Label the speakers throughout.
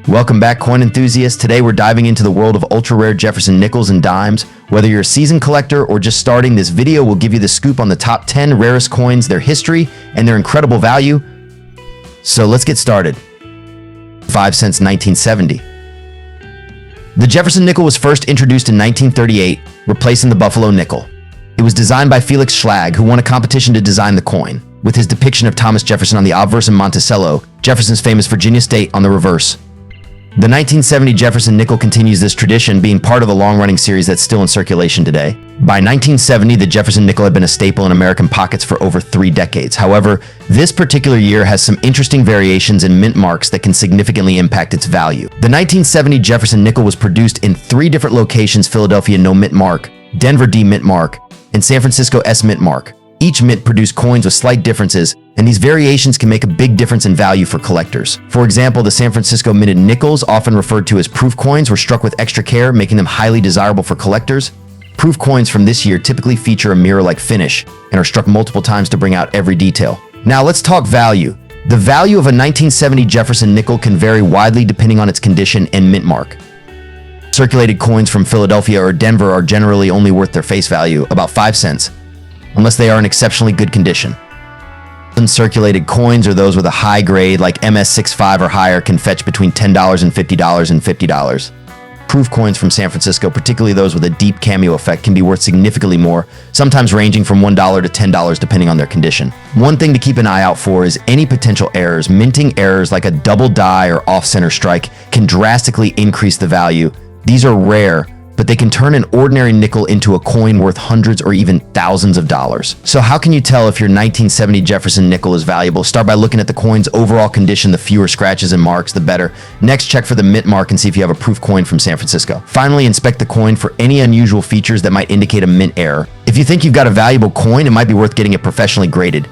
Speaker 1: Welcome back, coin enthusiasts. Today we're diving into the world of ultra-rare Jefferson nickels and dimes. Whether you're a seasoned collector or just starting, this video will give you the scoop on the top 10 rarest coins, their history, and their incredible value. So let's get started. 5 cents 1970. The Jefferson nickel was first introduced in 1938, replacing the Buffalo nickel. It was designed by Felix Schlag, who won a competition to design the coin, with his depiction of Thomas Jefferson on the obverse and Monticello, Jefferson's famous Virginia state, on the reverse. The 1970 Jefferson nickel continues this tradition, being part of a long-running series that's still in circulation today. By 1970, the Jefferson nickel had been a staple in American pockets for over 3 decades. However, this particular year has some interesting variations in mint marks that can significantly impact its value. The 1970 Jefferson nickel was produced in 3 different locations: Philadelphia no mint mark, Denver D mint mark, and San Francisco S mint mark. Each mint produced coins with slight differences, and these variations can make a big difference in value for collectors. For example, the San Francisco minted nickels, often referred to as proof coins, were struck with extra care, making them highly desirable for collectors. Proof coins from this year typically feature a mirror-like finish and are struck multiple times to bring out every detail. Now let's talk value. The value of a 1970 Jefferson nickel can vary widely depending on its condition and mint mark. Circulated coins from Philadelphia or Denver are generally only worth their face value, about 5 cents, unless they are in exceptionally good condition. Uncirculated coins, or those with a high grade like MS65 or higher, can fetch between $10 and $50. Proof coins from San Francisco, particularly those with a deep cameo effect, can be worth significantly more, sometimes ranging from $1 to $10 depending on their condition. One thing to keep an eye out for is any potential errors. Minting errors like a double die or off-center strike can drastically increase the value. These are rare, but they can turn an ordinary nickel into a coin worth hundreds or even thousands of dollars. So how can you tell if your 1970 Jefferson nickel is valuable? Start by looking at the coin's overall condition. The fewer scratches and marks, the better. Next, check for the mint mark and see if you have a proof coin from San Francisco. Finally, inspect the coin for any unusual features that might indicate a mint error. If you think you've got a valuable coin, it might be worth getting it professionally graded.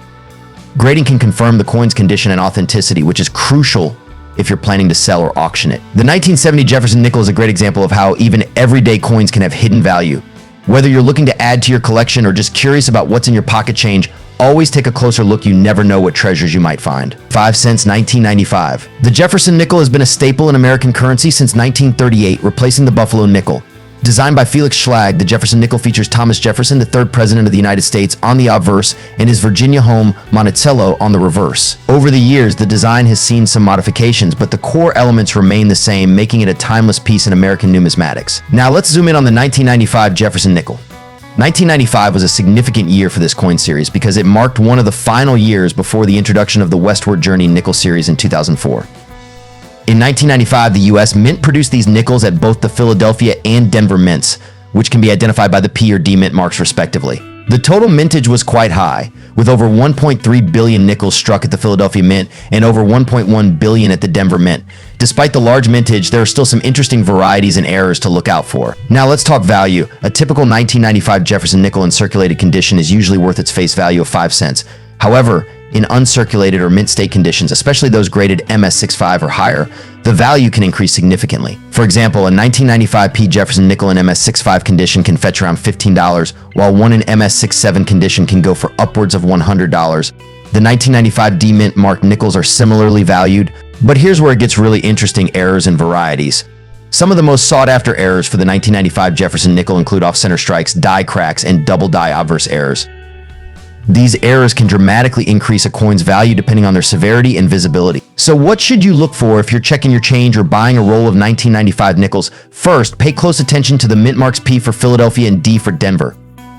Speaker 1: Grading can confirm the coin's condition and authenticity, which is crucial if you're planning to sell or auction it. The 1970 Jefferson nickel is a great example of how even everyday coins can have hidden value. Whether you're looking to add to your collection or just curious about what's in your pocket change, always take a closer look. You never know what treasures you might find. 5 cents 1995. The Jefferson nickel has been a staple in American currency since 1938, replacing the Buffalo nickel. Designed by Felix Schlag, the Jefferson nickel features Thomas Jefferson, the 3rd president of the United States, on the obverse and his Virginia home, Monticello, on the reverse. Over the years, the design has seen some modifications, but the core elements remain the same, making it a timeless piece in American numismatics. Now let's zoom in on the 1995 Jefferson nickel. 1995 was a significant year for this coin series because it marked one of the final years before the introduction of the Westward Journey nickel series in 2004. In 1995, the U.S. Mint produced these nickels at both the Philadelphia and Denver mints, which can be identified by the P or D mint marks respectively. The total mintage was quite high, with over 1.3 billion nickels struck at the Philadelphia Mint and over 1.1 billion at the Denver Mint. Despite the large mintage, there are still some interesting varieties and errors to look out for. Now let's talk value. A typical 1995 Jefferson nickel in circulated condition is usually worth its face value of 5 cents. However, in uncirculated or mint state conditions, especially those graded MS65 or higher, the value can increase significantly. For example, a 1995 P Jefferson nickel in MS65 condition can fetch around $15, while one in MS67 condition can go for upwards of $100. The 1995 D mint marked nickels are similarly valued, but here's where it gets really interesting: errors and varieties. Some of the most sought-after errors for the 1995 Jefferson nickel include off-center strikes, die cracks, and double die obverse errors. These errors can dramatically increase a coin's value depending on their severity and visibility. So what should you look for if you're checking your change or buying a roll of 1995 nickels? First, pay close attention to the mint marks P for Philadelphia and D for Denver.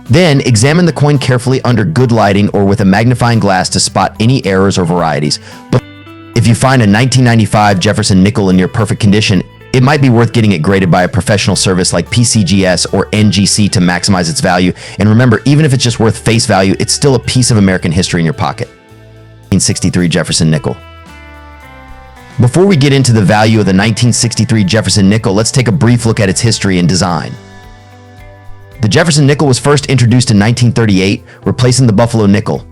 Speaker 1: Then, examine the coin carefully under good lighting or with a magnifying glass to spot any errors or varieties. But if you find a 1995 Jefferson nickel in near perfect condition, it might be worth getting it graded by a professional service like PCGS or NGC to maximize its value. And remember, even if it's just worth face value, it's still a piece of American history in your pocket. 1963 Jefferson nickel. Before we get into the value of the 1963 Jefferson nickel, let's take a brief look at its history and design. The Jefferson nickel was first introduced in 1938, replacing the Buffalo nickel.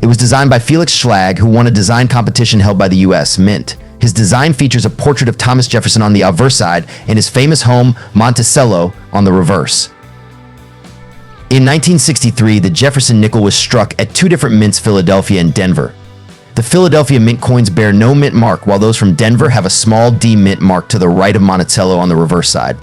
Speaker 1: It was designed by Felix Schlag, who won a design competition held by the U.S. Mint. His design features a portrait of Thomas Jefferson on the obverse side and his famous home, Monticello, on the reverse. In 1963, the Jefferson nickel was struck at 2 different mints, Philadelphia and Denver. The Philadelphia mint coins bear no mint mark, while those from Denver have a small D mint mark to the right of Monticello on the reverse side.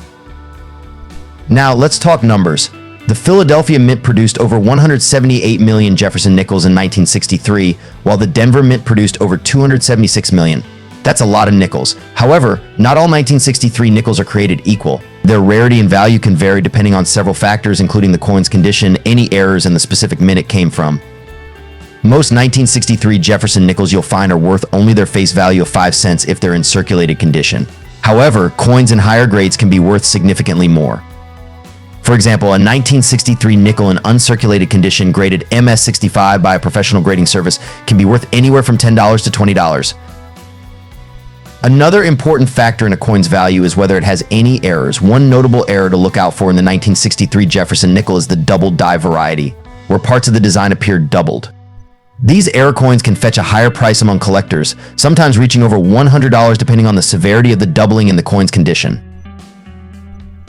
Speaker 1: Now, let's talk numbers. The Philadelphia Mint produced over 178 million Jefferson nickels in 1963, while the Denver Mint produced over 276 million. That's a lot of nickels. However, not all 1963 nickels are created equal. Their rarity and value can vary depending on several factors, including the coin's condition, any errors, and the specific mint it came from. Most 1963 Jefferson nickels you'll find are worth only their face value of 5 cents if they're in circulated condition. However, coins in higher grades can be worth significantly more. For example, a 1963 nickel in uncirculated condition graded MS65 by a professional grading service can be worth anywhere from $10 to $20. Another important factor in a coin's value is whether it has any errors. One notable error to look out for in the 1963 Jefferson nickel is the double die variety, where parts of the design appear doubled. These error coins can fetch a higher price among collectors, sometimes reaching over $100 depending on the severity of the doubling in the coin's condition.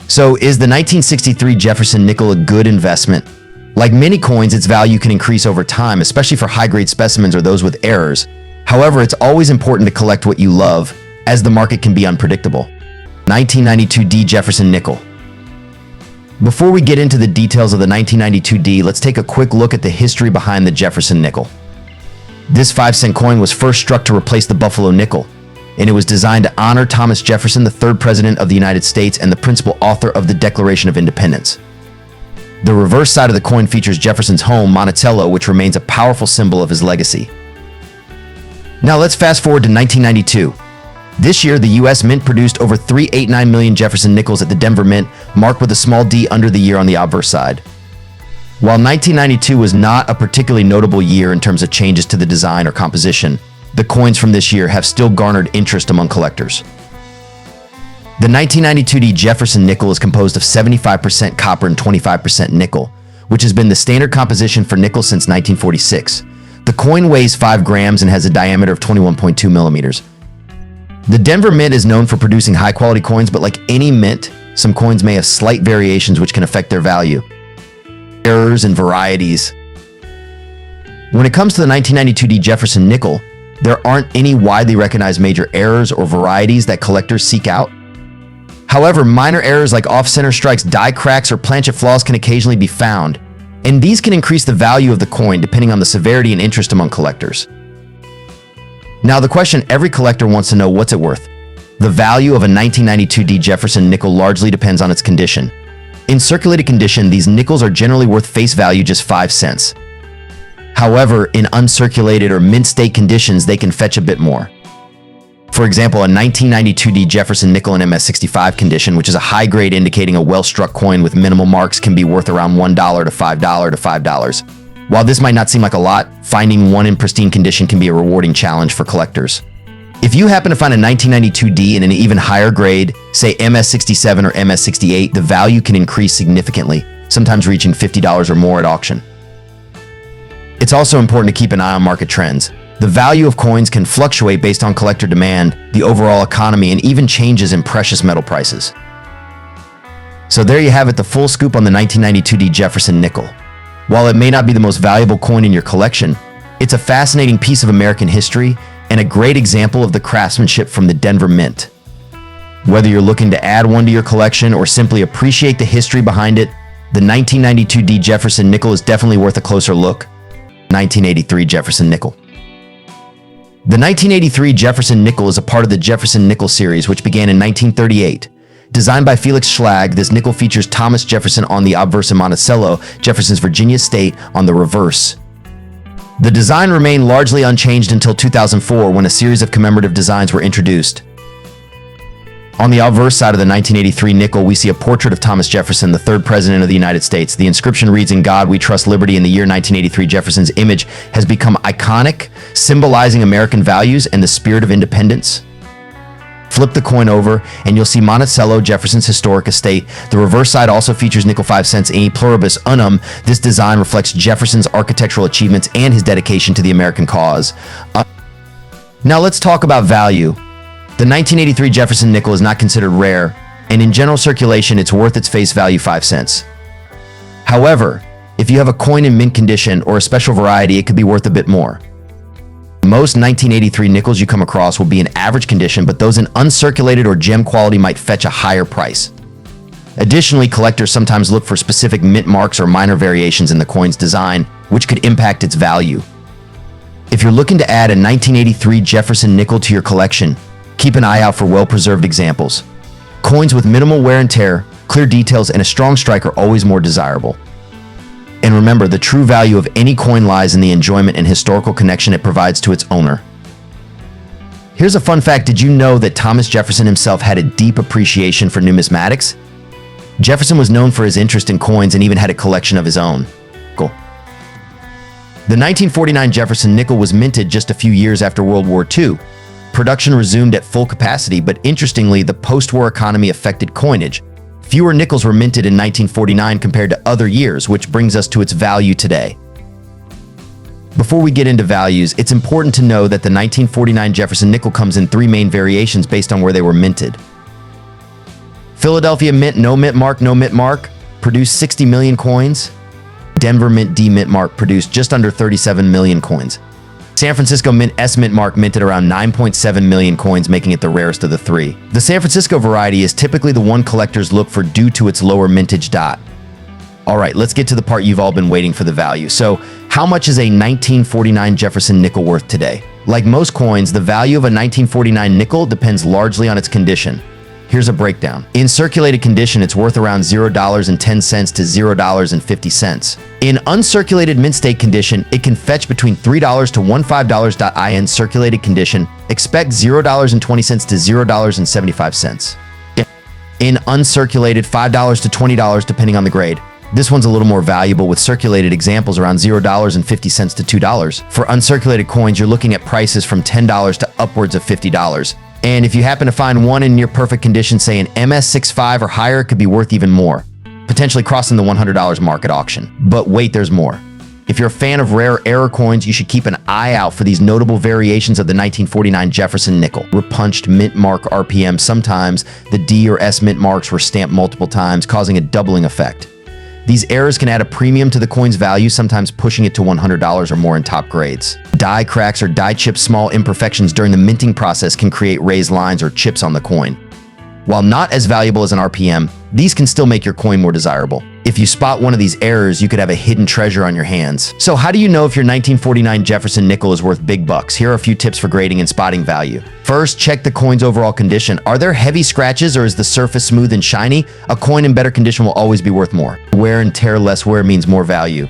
Speaker 1: So, is the 1963 Jefferson nickel a good investment? Like many coins, its value can increase over time, especially for high-grade specimens or those with errors. However, it's always important to collect what you love, as the market can be unpredictable. 1992 D Jefferson nickel. Before we get into the details of the 1992 D, let's take a quick look at the history behind the Jefferson nickel. This 5-cent coin was first struck to replace the Buffalo nickel, and it was designed to honor Thomas Jefferson, the third president of the United States and the principal author of the Declaration of Independence. The reverse side of the coin features Jefferson's home, Monticello, which remains a powerful symbol of his legacy. Now let's fast forward to 1992. This year, the U.S. Mint produced over 389 million Jefferson nickels at the Denver Mint, marked with a small D under the year on the obverse side. While 1992 was not a particularly notable year in terms of changes to the design or composition, the coins from this year have still garnered interest among collectors. The 1992 D Jefferson nickel is composed of 75% copper and 25% nickel, which has been the standard composition for nickel since 1946. The coin weighs 5 grams and has a diameter of 21.2 millimeters. The Denver Mint is known for producing high-quality coins, but like any mint, some coins may have slight variations which can affect their value. Errors and varieties. When it comes to the 1992 D Jefferson nickel, there aren't any widely recognized major errors or varieties that collectors seek out. However, minor errors like off-center strikes, die cracks, or planchet flaws can occasionally be found, and these can increase the value of the coin depending on the severity and interest among collectors. Now, the question every collector wants to know: what's it worth? The value of a 1992 D Jefferson nickel largely depends on its condition. In circulated condition, these nickels are generally worth face value just 5 cents. However, in uncirculated or mint state conditions, they can fetch a bit more. For example, a 1992 D Jefferson nickel in MS65 condition, which is a high grade indicating a well-struck coin with minimal marks, can be worth around $1 to $5. While this might not seem like a lot, finding one in pristine condition can be a rewarding challenge for collectors. If you happen to find a 1992 D in an even higher grade, say MS67 or MS68, the value can increase significantly, sometimes reaching $50 or more at auction. It's also important to keep an eye on market trends. The value of coins can fluctuate based on collector demand, the overall economy, and even changes in precious metal prices. So there you have it, the full scoop on the 1992 D Jefferson nickel. While it may not be the most valuable coin in your collection, it's a fascinating piece of American history and a great example of the craftsmanship from the Denver Mint. Whether you're looking to add one to your collection or simply appreciate the history behind it, the 1992 D Jefferson nickel is definitely worth a closer look. 1983 Jefferson nickel. The 1983 Jefferson nickel is a part of the Jefferson nickel series, which began in 1938. Designed by Felix Schlag, this nickel features Thomas Jefferson on the obverse and Monticello, Jefferson's Virginia state, on the reverse. The design remained largely unchanged until 2004, when a series of commemorative designs were introduced. On the obverse side of the 1983 nickel, we see a portrait of Thomas Jefferson, the third president of the United States. The inscription reads, "In God we trust liberty." In the year 1983, Jefferson's image has become iconic, symbolizing American values and the spirit of independence. Flip the coin over, and you'll see Monticello, Jefferson's historic estate. The reverse side also features nickel 5 cents e pluribus unum. This design reflects Jefferson's architectural achievements and his dedication to the American cause. Now let's talk about value. The 1983 Jefferson nickel is not considered rare, and in general circulation, it's worth its face value 5 cents. However, if you have a coin in mint condition or a special variety, it could be worth a bit more. Most 1983 nickels you come across will be in average condition, but those in uncirculated or gem quality might fetch a higher price. Additionally, collectors sometimes look for specific mint marks or minor variations in the coin's design, which could impact its value. If you're looking to add a 1983 Jefferson nickel to your collection, keep an eye out for well-preserved examples. Coins with minimal wear and tear, clear details, and a strong strike are always more desirable. And remember, the true value of any coin lies in the enjoyment and historical connection it provides to its owner. Here's a fun fact. Did you know that Thomas Jefferson himself had a deep appreciation for numismatics? Jefferson was known for his interest in coins and even had a collection of his own. Cool. The 1949 Jefferson nickel was minted just a few years after World War II. Production resumed at full capacity, but interestingly, the post-war economy affected coinage. Fewer nickels were minted in 1949 compared to other years, which brings us to its value today. Before we get into values, it's important to know that the 1949 Jefferson nickel comes in three main variations based on where they were minted. Philadelphia Mint No Mint Mark produced 60 million coins. Denver Mint D Mint Mark produced just under 37 million coins. San Francisco Mint S Mint Mark minted around 9.7 million coins, making it the rarest of the three. The San Francisco variety is typically the one collectors look for due to its lower mintage dot. All right, let's get to the part you've all been waiting for, the value. So, how much is a 1949 Jefferson nickel worth today? Like most coins, the value of a 1949 nickel depends largely on its condition. Here's a breakdown. In circulated condition, it's worth around $0.10 to $0.50. In uncirculated mint state condition, it can fetch between $3 to $15. In circulated condition, expect $0.20 to $0.75. In uncirculated, $5 to $20 depending on the grade. This one's a little more valuable, with circulated examples around $0.50 to $2. For uncirculated coins, you're looking at prices from $10 to upwards of $50. And if you happen to find one in near perfect condition, say an MS65 or higher, it could be worth even more, potentially crossing the $100 mark at auction. But wait, there's more. If you're a fan of rare error coins, you should keep an eye out for these notable variations of the 1949 Jefferson nickel. Repunched mint mark RPM. Sometimes the D or S mint marks were stamped multiple times, causing a doubling effect. These errors can add a premium to the coin's value, sometimes pushing it to $100 or more in top grades. Die cracks or die chips, small imperfections during the minting process, can create raised lines or chips on the coin. While not as valuable as an RPM, these can still make your coin more desirable. If you spot one of these errors, you could have a hidden treasure on your hands. So how do you know if your 1949 Jefferson nickel is worth big bucks? Here are a few tips for grading and spotting value. First, check the coin's overall condition. Are there heavy scratches or is the surface smooth and shiny? A coin in better condition will always be worth more. Wear and tear, less wear means more value.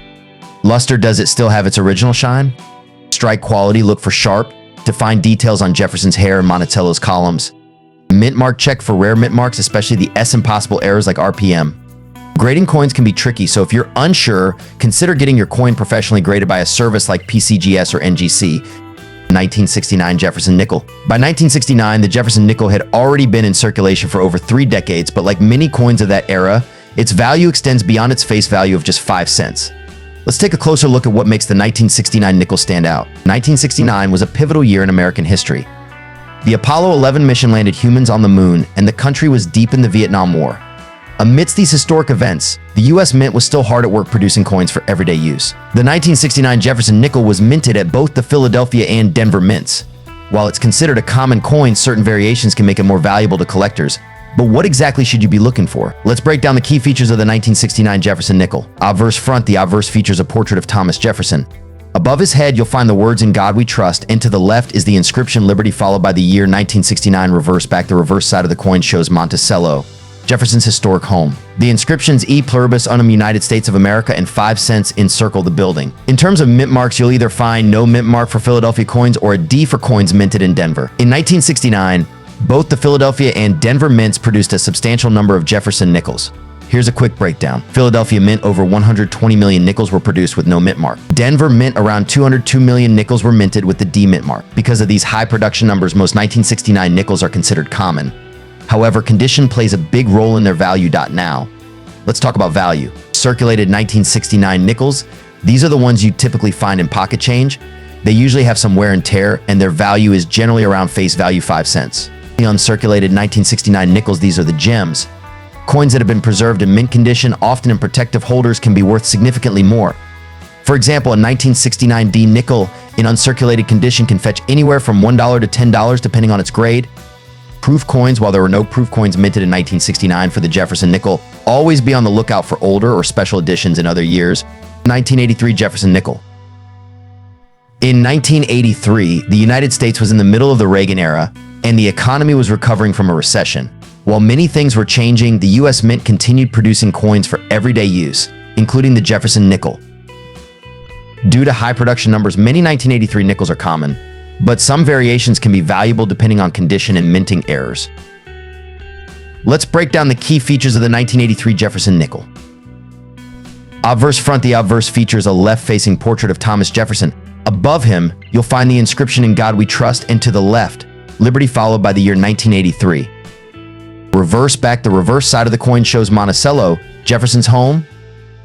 Speaker 1: Luster, does it still have its original shine? Strike quality, look for sharp, defined details on Jefferson's hair and Monticello's columns. Mint mark, check for rare mint marks, especially the S impossible errors like RPM. Grading coins can be tricky, so if you're unsure, consider getting your coin professionally graded by a service like PCGS or NGC. 1969 Jefferson nickel. By 1969, the Jefferson nickel had already been in circulation for over 3 decades, but like many coins of that era, its value extends beyond its face value of just 5 cents. Let's take a closer look at what makes the 1969 nickel stand out. 1969 was a pivotal year in American history. The Apollo 11 mission landed humans on the moon, and the country was deep in the Vietnam War. Amidst these historic events, the U.S. Mint was still hard at work producing coins for everyday use. The 1969 Jefferson nickel was minted at both the Philadelphia and Denver mints. While it's considered a common coin, certain variations can make it more valuable to collectors. But what exactly should you be looking for? Let's break down the key features of the 1969 Jefferson nickel. Obverse front. The obverse features a portrait of Thomas Jefferson. Above his head, you'll find the words "In God We Trust," and to the left is the inscription Liberty, followed by the year 1969 reverse back. The reverse side of the coin shows Monticello, Jefferson's historic home. The inscriptions "E Pluribus Unum United States of America" and 5 cents encircle the building. In terms of mint marks, you'll either find no mint mark for Philadelphia coins or a D for coins minted in Denver. In 1969, both the Philadelphia and Denver mints produced a substantial number of Jefferson nickels. Here's a quick breakdown. Philadelphia Mint, over 120 million nickels were produced with no mint mark. Denver Mint, around 202 million nickels were minted with the D mint mark. Because of these high production numbers, most 1969 nickels are considered common. However, condition plays a big role in their value. Now, let's talk about value. Circulated 1969 nickels, these are the ones you typically find in pocket change. They usually have some wear and tear, and their value is generally around face value 5 cents. The uncirculated 1969 nickels, these are the gems. Coins that have been preserved in mint condition, often in protective holders, can be worth significantly more. For example, a 1969 D nickel in uncirculated condition can fetch anywhere from $1 to $10 depending on its grade. Proof coins, while there were no proof coins minted in 1969 for the Jefferson nickel, always be on the lookout for older or special editions in other years. 1983 Jefferson nickel. In 1983, the United States was in the middle of the Reagan era, and the economy was recovering from a recession. While many things were changing, the U.S. Mint continued producing coins for everyday use, including the Jefferson nickel. Due to high production numbers, many 1983 nickels are common, but some variations can be valuable depending on condition and minting errors. Let's break down the key features of the 1983 Jefferson nickel. Obverse front. The obverse features a left-facing portrait of Thomas Jefferson. Above him, you'll find the inscription "In God We Trust," and to the left, Liberty, followed by the year 1983. Reverse back. The reverse side of the coin shows Monticello, Jefferson's home.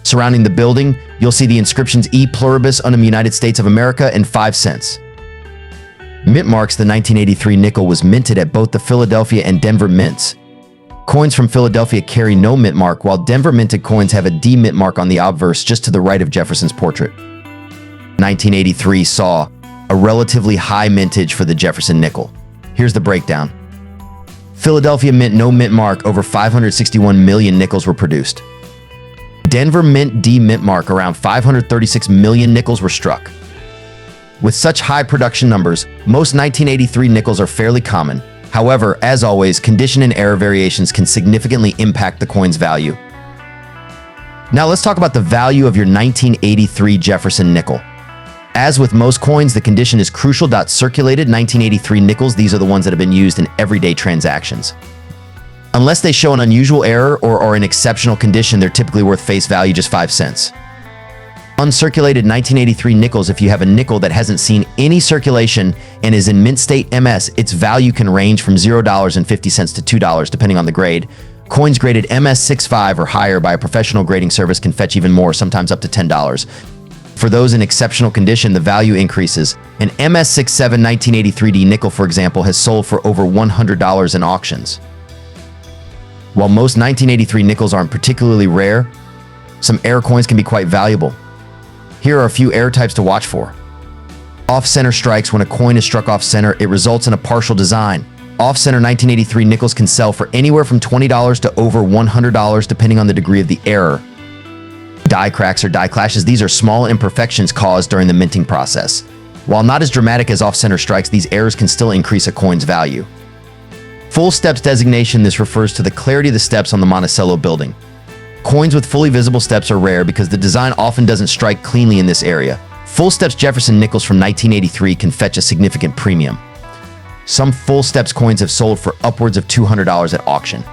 Speaker 1: Surrounding the building, you'll see the inscriptions "E Pluribus Unum United States of America" and 5 cents. Mint marks. The 1983 nickel was minted at both the Philadelphia and Denver mints. Coins from Philadelphia carry no mint mark, while Denver minted coins have a D mint mark on the obverse just to the right of Jefferson's portrait. 1983 saw a relatively high mintage for the Jefferson nickel. Here's the breakdown. Philadelphia mint no mint mark, over 561 million nickels were produced. Denver mint D mint mark, around 536 million nickels were struck. With such high production numbers, most 1983 nickels are fairly common. However, as always, condition and error variations can significantly impact the coin's value. Now let's talk about the value of your 1983 Jefferson nickel. As with most coins, the condition is crucial. Circulated 1983 nickels, these are the ones that have been used in everyday transactions. Unless they show an unusual error or are in exceptional condition, they're typically worth face value just 5 cents. Uncirculated 1983 nickels. If you have a nickel that hasn't seen any circulation and is in mint state MS, its value can range from $0.50 to $2 depending on the grade. Coins graded MS65 or higher by a professional grading service can fetch even more, sometimes up to $10. For those in exceptional condition, the value increases. An MS67 1983D nickel, for example, has sold for over $100 in auctions. While most 1983 nickels aren't particularly rare, some error coins can be quite valuable. Here are a few error types to watch for. Off-center strikes. When a coin is struck off-center, it results in a partial design. Off-center 1983 nickels can sell for anywhere from $20 to over $100 depending on the degree of the error. Die cracks or die clashes. These are small imperfections caused during the minting process. While not as dramatic as off-center strikes, these errors can still increase a coin's value. Full steps designation. This refers to the clarity of the steps on the Monticello building. Coins with fully visible steps are rare because the design often doesn't strike cleanly in this area. Full steps Jefferson nickels from 1983 can fetch a significant premium. Some full steps coins have sold for upwards of $200 at auction.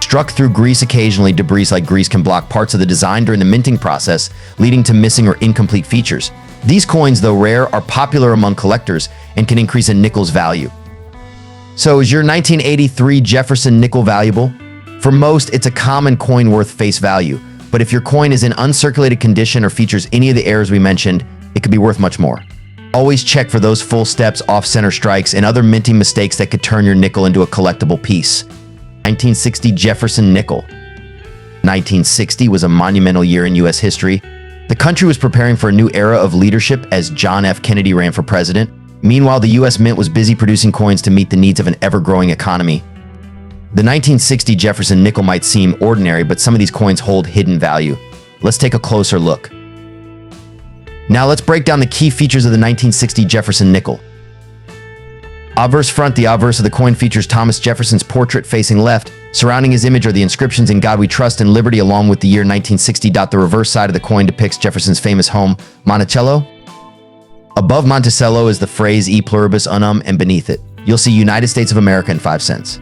Speaker 1: Struck through grease. Occasionally, debris like grease can block parts of the design during the minting process, leading to missing or incomplete features. These coins, though rare, are popular among collectors and can increase a nickel's value. So is your 1983 Jefferson nickel valuable? For most, it's a common coin worth face value, but if your coin is in uncirculated condition or features any of the errors we mentioned, it could be worth much more. Always check for those full steps, off-center strikes, and other minting mistakes that could turn your nickel into a collectible piece. 1960 Jefferson nickel. 1960 was a monumental year in U.S. history. The country was preparing for a new era of leadership as John F. Kennedy ran for president. Meanwhile, the U.S. Mint was busy producing coins to meet the needs of an ever-growing economy. The 1960 Jefferson nickel might seem ordinary, but some of these coins hold hidden value. Let's take a closer look. Now let's break down the key features of the 1960 Jefferson nickel. Obverse front. The obverse of the coin features Thomas Jefferson's portrait facing left. Surrounding his image are the inscriptions "In God We Trust" and "Liberty," along with the year 1960. The reverse side of the coin depicts Jefferson's famous home, Monticello. Above Monticello is the phrase "E Pluribus Unum," and beneath it, you'll see "United States of America" and 5 cents.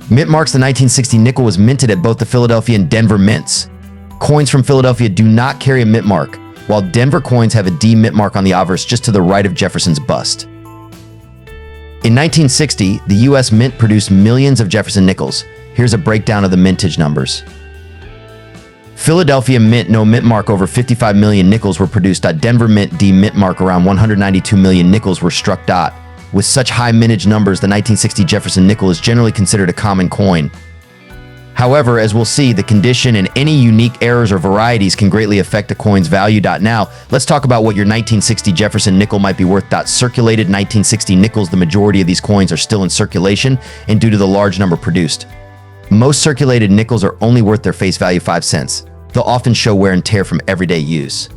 Speaker 1: Mint marks. The 1960 nickel was minted at both the Philadelphia and Denver mints. Coins from Philadelphia do not carry a mint mark, while Denver coins have a D mint mark on the obverse just to the right of Jefferson's bust. In 1960, the U.S. Mint produced millions of Jefferson nickels. Here's a breakdown of the mintage numbers. Philadelphia Mint no mint mark, over 55 million nickels were produced. Denver Mint D mint mark, around 192 million nickels were struck. With such high mintage numbers, the 1960 Jefferson nickel is generally considered a common coin. However, as we'll see, the condition and any unique errors or varieties can greatly affect a coin's value. Now, let's talk about what your 1960 Jefferson nickel might be worth. Circulated 1960 nickels, the majority of these coins are still in circulation, and due to the large number produced, most circulated nickels are only worth their face value 5 cents. They'll often show wear and tear from everyday use.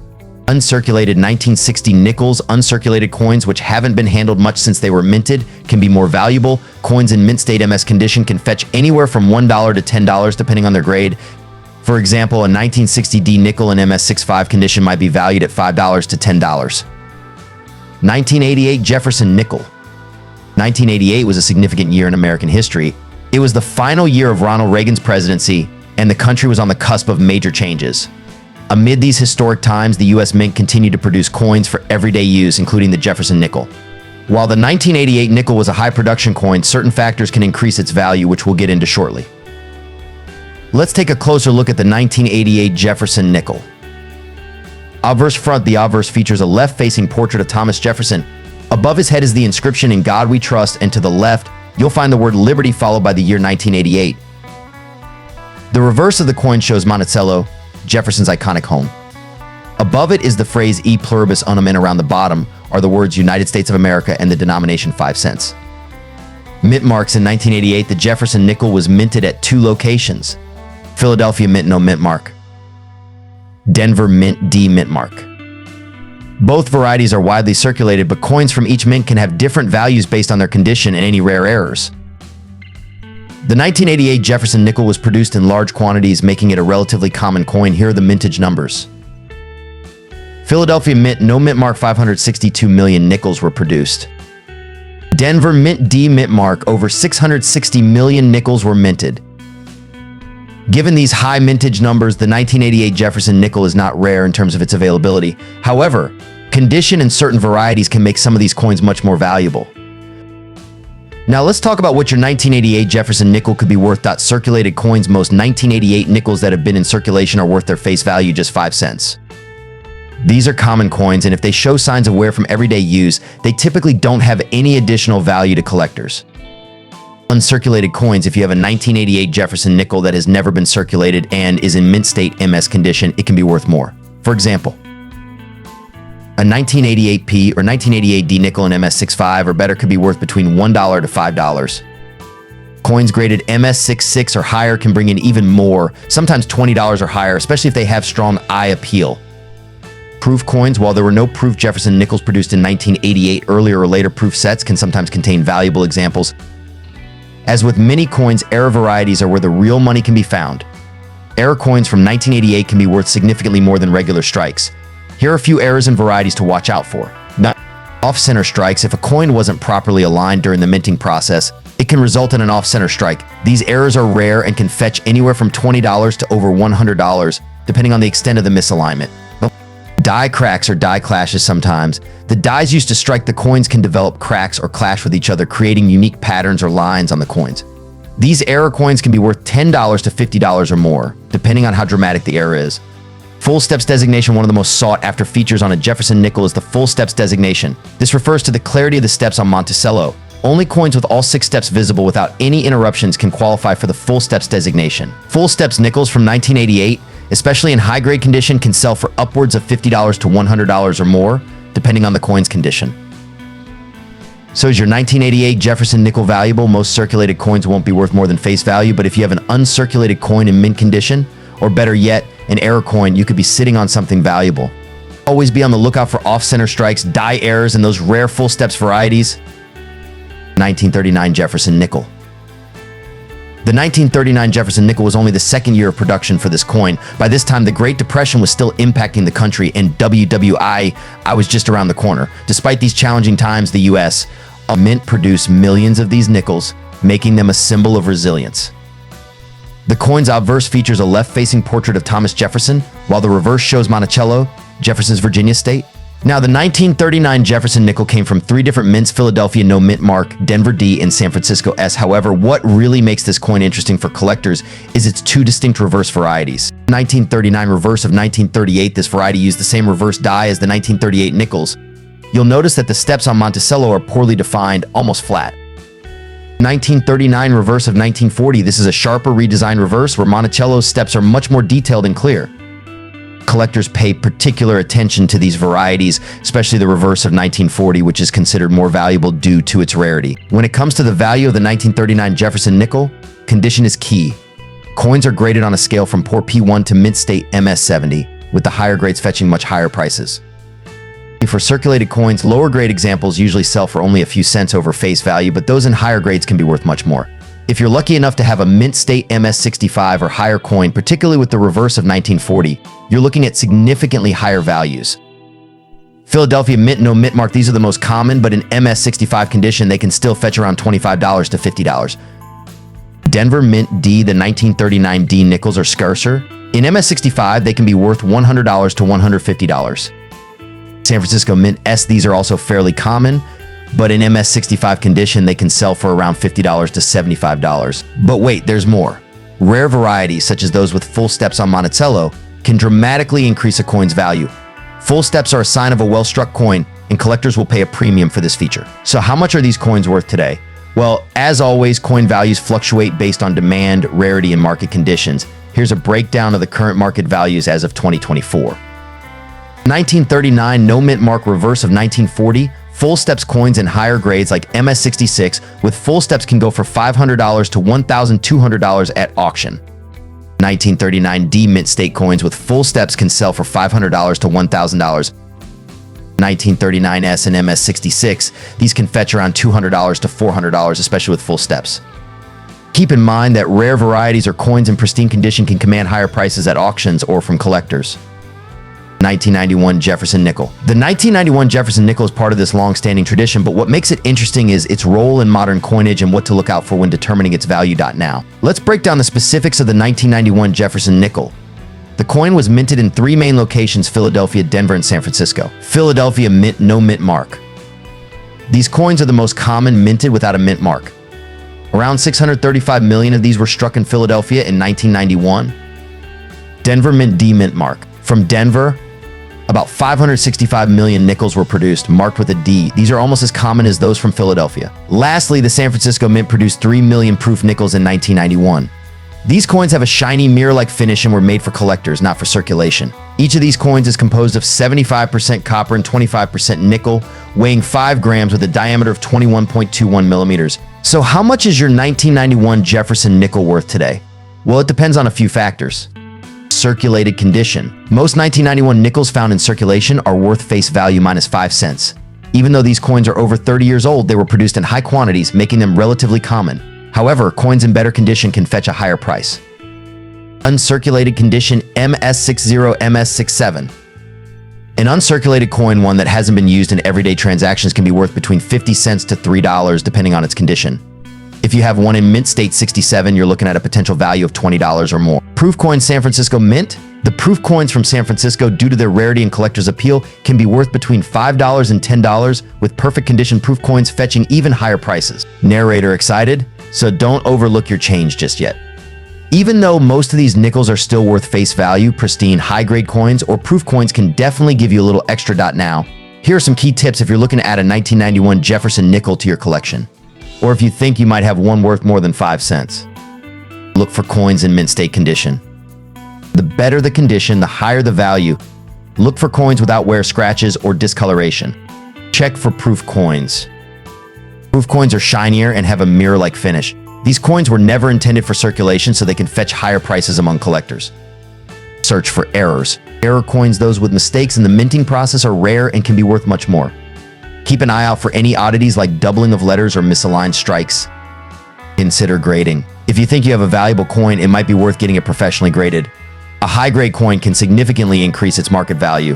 Speaker 1: Uncirculated 1960 nickels, uncirculated coins which haven't been handled much since they were minted, can be more valuable. Coins in mint state MS condition can fetch anywhere from $1 to $10 depending on their grade. For example, a 1960D nickel in MS65 condition might be valued at $5 to $10. 1988 Jefferson nickel. 1988 was a significant year in American history. It was the final year of Ronald Reagan's presidency, and the country was on the cusp of major changes. Amid these historic times, the U.S. Mint continued to produce coins for everyday use, including the Jefferson nickel. While the 1988 nickel was a high production coin, certain factors can increase its value, which we'll get into shortly. Let's take a closer look at the 1988 Jefferson nickel. Obverse front. The obverse features a left-facing portrait of Thomas Jefferson. Above his head is the inscription "In God We Trust," and to the left, you'll find the word Liberty followed by the year 1988. The reverse of the coin shows Monticello, Jefferson's iconic home. Above it is the phrase "E pluribus unum," and around the bottom are the words United States of America and the denomination 5 cents. Mint marks. In 1988, the Jefferson nickel was minted at 2 locations. Philadelphia Mint, no mint mark. Denver Mint, D mint mark. Both varieties are widely circulated, but coins from each mint can have different values based on their condition and any rare errors. The 1988 Jefferson nickel was produced in large quantities, making it a relatively common coin. Here are the mintage numbers. Philadelphia Mint, no mint mark, 562 million nickels were produced. Denver Mint, D mint mark, over 660 million nickels were minted. Given these high mintage numbers, the 1988 Jefferson nickel is not rare in terms of its availability. However, condition and certain varieties can make some of these coins much more valuable. Now let's talk about what your 1988 Jefferson nickel could be worth. Circulated coins. Most 1988 nickels that have been in circulation are worth their face value just 5 cents. These are common coins, and if they show signs of wear from everyday use, they typically don't have any additional value to collectors. Uncirculated coins. If you have a 1988 Jefferson nickel that has never been circulated and is in mint state MS condition, it can be worth more. For example, a 1988P or 1988D nickel in MS65 or better could be worth between $1 to $5. Coins graded MS66 or higher can bring in even more, sometimes $20 or higher, especially if they have strong eye appeal. Proof coins. While there were no proof Jefferson nickels produced in 1988, earlier or later proof sets can sometimes contain valuable examples. As with many coins, error varieties are where the real money can be found. Error coins from 1988 can be worth significantly more than regular strikes. Here are a few errors and varieties to watch out for. Off-center strikes. If a coin wasn't properly aligned during the minting process, it can result in an off-center strike. These errors are rare and can fetch anywhere from $20 to over $100, depending on the extent of the misalignment. Die cracks or die clashes. Sometimes the dies used to strike the coins can develop cracks or clash with each other, creating unique patterns or lines on the coins. These error coins can be worth $10 to $50 or more, depending on how dramatic the error is. Full steps designation. One of the most sought after features on a Jefferson nickel is the full steps designation. This refers to the clarity of the steps on Monticello. Only coins with all 6 steps visible without any interruptions can qualify for the full steps designation. Full steps nickels from 1988, especially in high-grade condition, can sell for upwards of $50 to $100 or more, depending on the coin's condition. So is your 1988 Jefferson nickel valuable? Most circulated coins won't be worth more than face value, but if you have an uncirculated coin in mint condition, or better yet, an error coin, you could be sitting on something valuable. Always be on the lookout for off-center strikes, die errors, and those rare full steps varieties. 1939 Jefferson nickel. The 1939 Jefferson nickel was only the second year of production for this coin. By this time, the Great Depression was still impacting the country, and I was just around the corner. Despite these challenging times, the U.S. Mint produced millions of these nickels, making them a symbol of resilience. The coin's obverse features a left-facing portrait of Thomas Jefferson, while the reverse shows Monticello, Jefferson's Virginia state. Now, the 1939 Jefferson nickel came from 3 different mints: Philadelphia no mint mark, Denver D, and San Francisco S. However, what really makes this coin interesting for collectors is its 2 distinct reverse varieties. 1939 reverse of 1938, this variety used the same reverse die as the 1938 nickels. You'll notice that the steps on Monticello are poorly defined, almost flat. 1939 reverse of 1940. This is a sharper redesigned reverse where Monticello's steps are much more detailed and clear. Collectors pay particular attention to these varieties, especially the reverse of 1940, which is considered more valuable due to its rarity. When it comes to the value of the 1939 Jefferson nickel, condition is key. Coins are graded on a scale from poor P1 to mint state MS70, with the higher grades fetching much higher prices. For circulated coins, lower grade examples usually sell for only a few cents over face value, but those in higher grades can be worth much more. If you're lucky enough to have a mint state MS65 or higher coin, particularly with the reverse of 1940, you're looking at significantly higher values. Philadelphia mint, no mint mark, these are the most common, but in MS65 condition, they can still fetch around $25 to $50. Denver mint D, the 1939 D nickels are scarcer. In MS65, they can be worth $100 to $150. San Francisco mint S, these are also fairly common, but in MS65 condition, they can sell for around $50 to $75. But wait, there's more. Rare varieties, such as those with full steps on Monticello, can dramatically increase a coin's value. Full steps are a sign of a well-struck coin, and collectors will pay a premium for this feature. So how much are these coins worth today? Well, as always, coin values fluctuate based on demand, rarity, and market conditions. Here's a breakdown of the current market values as of 2024. 1939 no mint mark reverse of 1940, full steps coins in higher grades like MS66 with full steps can go for $500 to $1,200 at auction. 1939 D mint state coins with full steps can sell for $500 to $1,000. 1939 S and MS66, these can fetch around $200 to $400, especially with full steps. Keep in mind that rare varieties or coins in pristine condition can command higher prices at auctions or from collectors. 1991 Jefferson nickel. The 1991 Jefferson nickel is part of this long-standing tradition, but what makes it interesting is its role in modern coinage and what to look out for when determining its value. Now, let's break down the specifics of the 1991 Jefferson nickel. The coin was minted in three main locations: Philadelphia, Denver, and San Francisco. Philadelphia mint, no mint mark. These coins are the most common minted without a mint mark. Around 635 million of these were struck in Philadelphia in 1991. Denver mint D mint mark. From Denver, about 565 million nickels were produced, marked with a D. These are almost as common as those from Philadelphia. Lastly, the San Francisco Mint produced 3 million proof nickels in 1991. These coins have a shiny mirror-like finish and were made for collectors, not for circulation. Each of these coins is composed of 75% copper and 25% nickel, weighing 5 grams with a diameter of 21.21 millimeters. So how much is your 1991 Jefferson nickel worth today? Well, it depends on a few factors. Circulated condition. Most 1991 nickels found in circulation are worth face value minus 5 cents. Even though these coins are over 30 years old, they were produced in high quantities, making them relatively common. However, coins in better condition can fetch a higher price. Uncirculated condition MS60, MS67. An uncirculated coin, one that hasn't been used in everyday transactions, can be worth between 50 cents to $3 depending on its condition. If you have one in mint state 67, you're looking at a potential value of $20 or more. Proof coin San Francisco mint. The proof coins from San Francisco, due to their rarity and collector's appeal, can be worth between $5 and $10, with perfect condition proof coins fetching even higher prices. Narrator excited? So don't overlook your change just yet. Even though most of these nickels are still worth face value, pristine high-grade coins or proof coins can definitely give you a little extra. Now, here are some key tips if you're looking to add a 1991 Jefferson nickel to your collection, or if you think you might have one worth more than 5 cents. Look for coins in mint state condition. The better the condition, the higher the value. Look for coins without wear scratches or discoloration. Check for proof coins. Proof coins are shinier and have a mirror-like finish. These coins were never intended for circulation, so they can fetch higher prices among collectors. Search for errors. Error coins, those with mistakes in the minting process, are rare and can be worth much more. Keep an eye out for any oddities like doubling of letters or misaligned strikes. Consider grading. If you think you have a valuable coin, it might be worth getting it professionally graded. A high-grade coin can significantly increase its market value.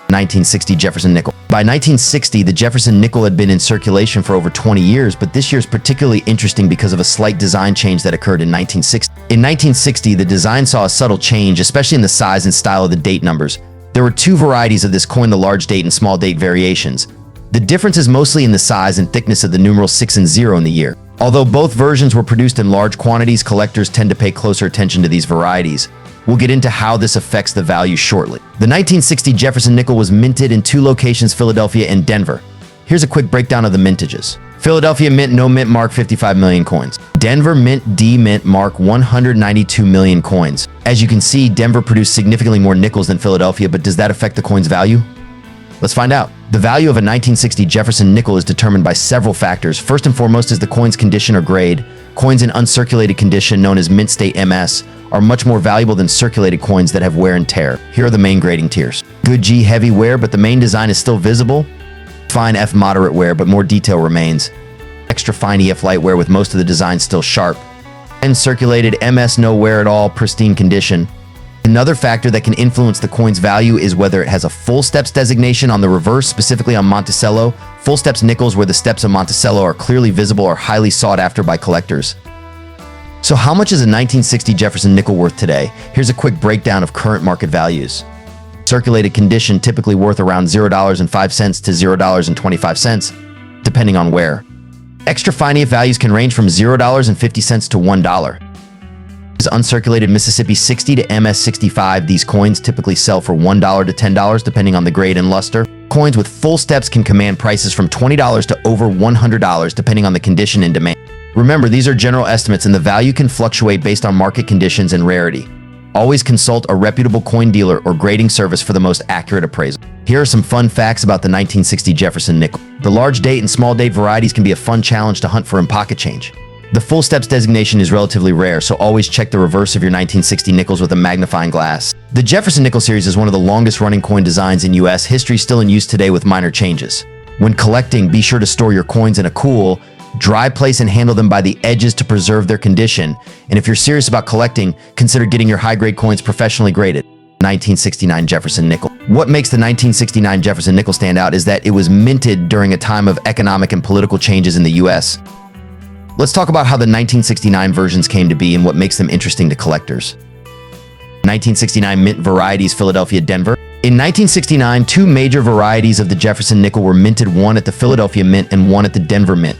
Speaker 1: 1960 Jefferson nickel. By 1960, the Jefferson nickel had been in circulation for over 20 years, but this year is particularly interesting because of a slight design change that occurred in 1960. In 1960, the design saw a subtle change, especially in the size and style of the date numbers. There were two varieties of this coin, the large date and small date variations. The difference is mostly in the size and thickness of the numerals 6 and 0 in the year. Although both versions were produced in large quantities, collectors tend to pay closer attention to these varieties. We'll get into how this affects the value shortly. The 1960 Jefferson nickel was minted in two locations, Philadelphia and Denver. Here's a quick breakdown of the mintages. Philadelphia Mint no mint mark 55 million coins. Denver Mint D mint mark 192 million coins. As you can see, Denver produced significantly more nickels than Philadelphia, but does that affect the coin's value? Let's find out. The value of a 1960 Jefferson nickel is determined by several factors. First and foremost is the coin's condition or grade. Coins in uncirculated condition, known as mint state MS, are much more valuable than circulated coins that have wear and tear. Here are the main grading tiers. Good G heavy wear, but the main design is still visible. Fine F moderate wear, but more detail remains. Extra fine EF light wear with most of the design still sharp. And circulated MS no wear at all, pristine condition. Another factor that can influence the coin's value is whether it has a full steps designation on the reverse, specifically on Monticello. Full steps nickels where the steps of Monticello are clearly visible are highly sought after by collectors. So how much is a 1960 Jefferson nickel worth today? Here's a quick breakdown of current market values. Circulated condition typically worth around $0.05 to $0.25, depending on wear. Extra fine EF values can range from $0.50 to $1. Uncirculated Mississippi 60 to MS 65, these coins typically sell for $1 to $10 depending on the grade and luster. Coins with full steps can command prices from $20 to over $100 depending on the condition and demand. Remember, these are general estimates and the value can fluctuate based on market conditions and rarity. Always consult a reputable coin dealer or grading service for the most accurate appraisal. Here are some fun facts about the 1960 Jefferson nickel. The large date and small date varieties can be a fun challenge to hunt for in pocket change. The full steps designation is relatively rare, so always check the reverse of your 1960 nickels with a magnifying glass. The Jefferson nickel series is one of the longest running coin designs in US history, still in use today with minor changes. When collecting, be sure to store your coins in a cool, dry place and handle them by the edges to preserve their condition. And if you're serious about collecting, consider getting your high-grade coins professionally graded. 1969 Jefferson nickel. What makes the 1969 Jefferson nickel stand out is that it was minted during a time of economic and political changes in the US. Let's talk about how the 1969 versions came to be and what makes them interesting to collectors. 1969 mint varieties, Philadelphia, Denver. In 1969, two major varieties of the Jefferson nickel were minted, one at the Philadelphia Mint and one at the Denver Mint.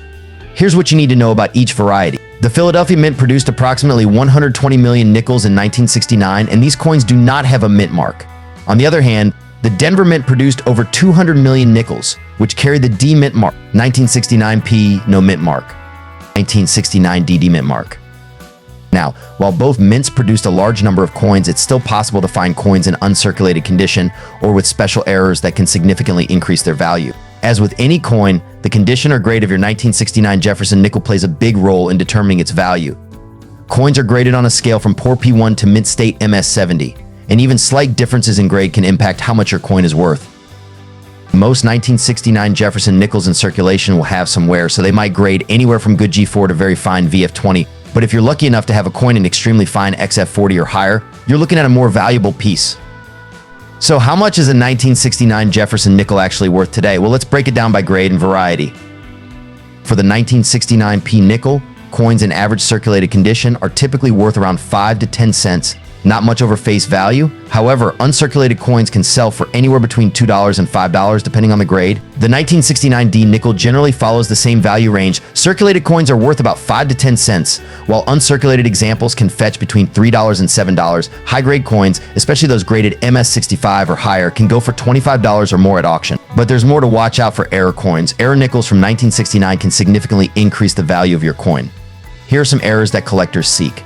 Speaker 1: Here's what you need to know about each variety. The Philadelphia Mint produced approximately 120 million nickels in 1969, and these coins do not have a mint mark. On the other hand, the Denver Mint produced over 200 million nickels, which carry the D mint mark. 1969 P, no mint mark. 1969 DD mint mark. Now, while both mints produced a large number of coins, it's still possible to find coins in uncirculated condition or with special errors that can significantly increase their value. As with any coin, the condition or grade of your 1969 Jefferson nickel plays a big role in determining its value. Coins are graded on a scale from poor P1 to mint state MS 70, and even slight differences in grade can impact how much your coin is worth. Most 1969 Jefferson nickels in circulation will have some wear, so they might grade anywhere from good G4 to very fine VF20. But if you're lucky enough to have a coin in extremely fine XF40 or higher, you're looking at a more valuable piece. So how much is a 1969 Jefferson nickel actually worth today? Well, let's break it down by grade and variety. For the 1969 P nickel, coins in average circulated condition are typically worth around 5 to 10 cents. Not much over face value. However, uncirculated coins can sell for anywhere between $2 and $5 depending on the grade. The 1969 D nickel generally follows the same value range. Circulated coins are worth about 5 to 10 cents, while uncirculated examples can fetch between $3 and $7. High-grade coins, especially those graded MS65 or higher, can go for $25 or more at auction. But there's more to watch out for error coins. Error nickels from 1969 can significantly increase the value of your coin. Here are some errors that collectors seek.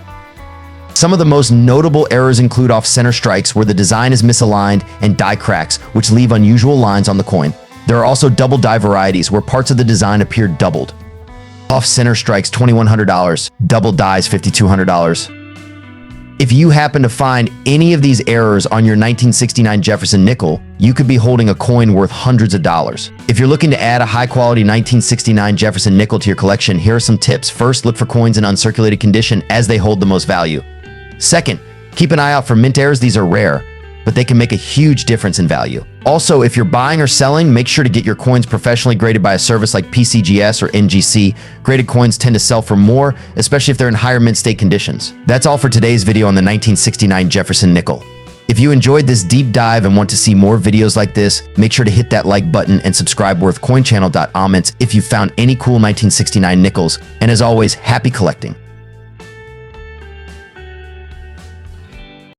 Speaker 1: Some of the most notable errors include off-center strikes where the design is misaligned and die cracks, which leave unusual lines on the coin. There are also double die varieties where parts of the design appear doubled. Off-center strikes $2,100, double dies $5,200. If you happen to find any of these errors on your 1969 Jefferson nickel, you could be holding a coin worth hundreds of dollars. If you're looking to add a high-quality 1969 Jefferson nickel to your collection, here are some tips. First, look for coins in uncirculated condition as they hold the most value. Second, keep an eye out for mint errors. These are rare, but they can make a huge difference in value. Also, if you're buying or selling, make sure to get your coins professionally graded by a service like PCGS or NGC. Graded coins tend to sell for more, especially if they're in higher mint state conditions. That's all for today's video on the 1969 Jefferson nickel. If you enjoyed this deep dive and want to see more videos like this, make sure to hit that like button and subscribe worth coinchannel.comments if you found any cool 1969 nickels. And as always, happy collecting.